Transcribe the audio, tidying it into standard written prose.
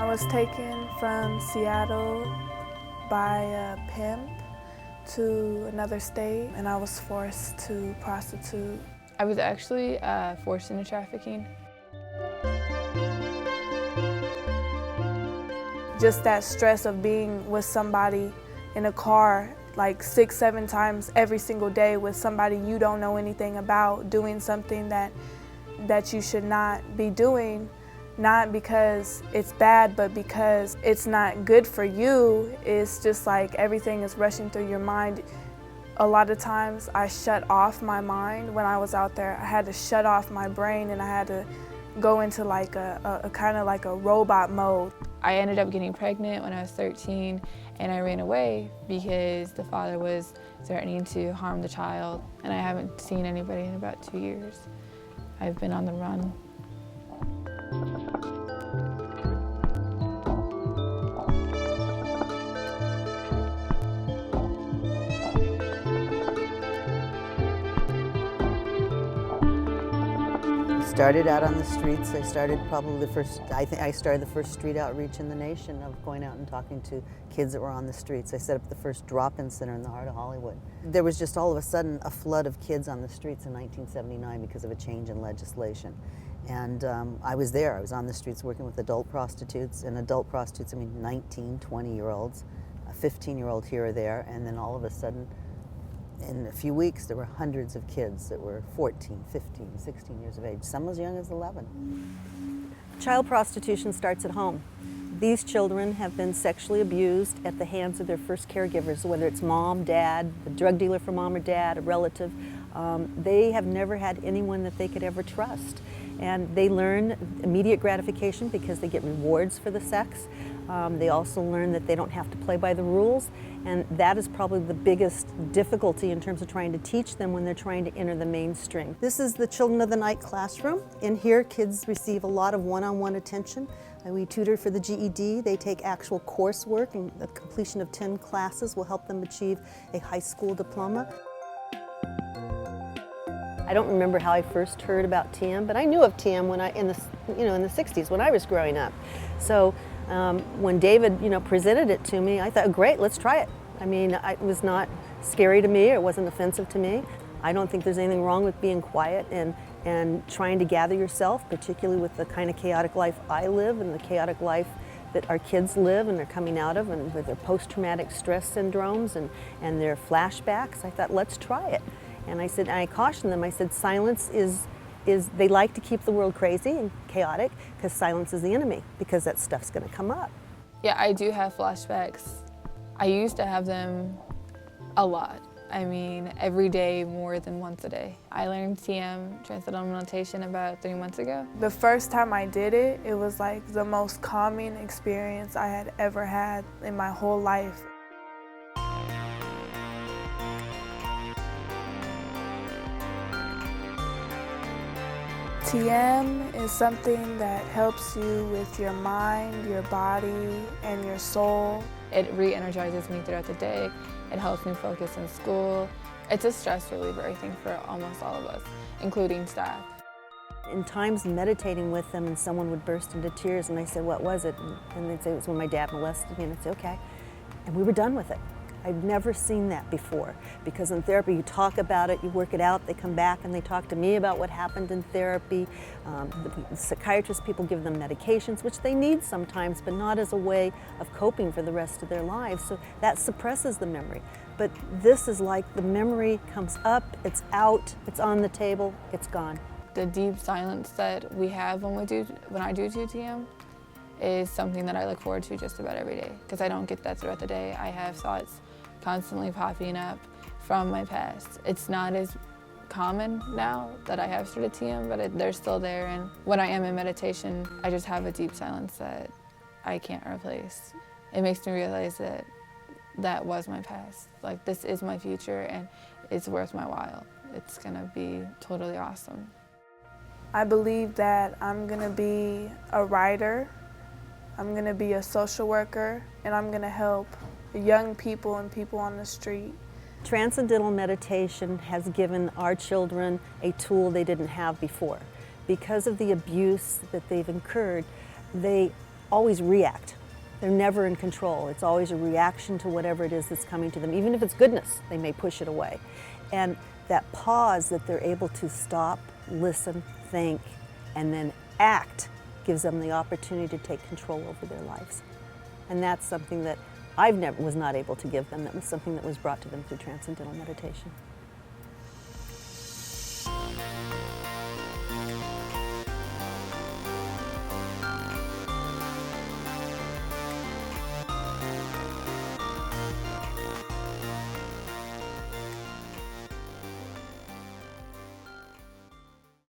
was taken from Seattle by a pimp to another state, and I was forced to prostitute. I was actually forced into trafficking. Just that stress of being with somebody in a car like 6, 7 times every single day with somebody you don't know anything about, doing something that you should not be doing, not because it's bad, but because it's not good for you. It's just like everything is rushing through your mind. A lot of times I shut off my mind when I was out there. I had to shut off my brain and I had to go into like a kind of like a robot mode. I ended up getting pregnant when I was 13 and I ran away because the father was threatening to harm the child, and I haven't seen anybody in about 2 years. I've been on the run. Started out on the streets. I started probably I think I started the first street outreach in the nation of going out and talking to kids that were on the streets. I set up the first drop-in center in the heart of Hollywood. There was just all of a sudden a flood of kids on the streets in 1979 because of a change in legislation. And I was there. I was on the streets working with adult prostitutes, and adult prostitutes, I mean 19, 20-year-olds, a 15-year-old here or there, and then all of a sudden in a few weeks, there were hundreds of kids that were 14, 15, 16 years of age, some as young as 11. Child prostitution starts at home. These children have been sexually abused at the hands of their first caregivers, whether it's mom, dad, the drug dealer for mom or dad, a relative. They have never had anyone that they could ever trust. And they learn immediate gratification because they get rewards for the sex. They also learn that they don't have to play by the rules, and that is probably the biggest difficulty in terms of trying to teach them when they're trying to enter the mainstream. This is the Children of the Night classroom. In here, kids receive a lot of one-on-one attention. We tutor for the GED. They take actual coursework, and the completion of 10 classes will help them achieve a high school diploma. I don't remember how I first heard about TM, but I knew of TM when in the 60s when I was growing up. So when David presented it to me, I thought, great, let's try it. I mean, it was not scary to me. It wasn't offensive to me. I don't think there's anything wrong with being quiet and trying to gather yourself, particularly with the kind of chaotic life I live and the chaotic life that our kids live and they're coming out of, and with their post-traumatic stress syndromes and their flashbacks. I thought, let's try it. And I cautioned them. I said, silence is they like to keep the world crazy and chaotic because silence is the enemy, because that stuff's going to come up. Yeah, I do have flashbacks. I used to have them a lot. I mean, every day, more than once a day. I learned TM, Transcendental Meditation, about 3 months ago. The first time I did it, it was like the most calming experience I had ever had in my whole life. TM is something that helps you with your mind, your body, and your soul. It re-energizes me throughout the day. It helps me focus in school. It's a stress reliever, I think, for almost all of us, including staff. In times meditating with them, and someone would burst into tears, and I said, what was it? And they'd say, it was when my dad molested me, and I'd say, okay. And we were done with it. I'd never seen that before, because in therapy you talk about it, you work it out, they come back and they talk to me about what happened in therapy. The psychiatrist people give them medications, which they need sometimes, but not as a way of coping for the rest of their lives, so that suppresses the memory. But this is like the memory comes up, it's out, it's on the table, it's gone. The deep silence that we have when I do TM is something that I look forward to just about every day, because I don't get that throughout the day. I have thoughts constantly popping up from my past. It's not as common now that I have started TM, but they're still there. And when I am in meditation, I just have a deep silence that I can't replace. It makes me realize that that was my past. Like, this is my future, and it's worth my while. It's gonna be totally awesome. I believe that I'm gonna be a writer, I'm gonna be a social worker, and I'm gonna help young people and people on the street. Transcendental meditation has given our children a tool they didn't have before. Because of the abuse that they've incurred, they always react. They're never in control. It's always a reaction to whatever it is that's coming to them. Even if it's goodness, they may push it away. And that pause that they're able to stop, listen, think, and then act gives them the opportunity to take control over their lives. And that's something that was not able to give them. That was something that was brought to them through Transcendental Meditation.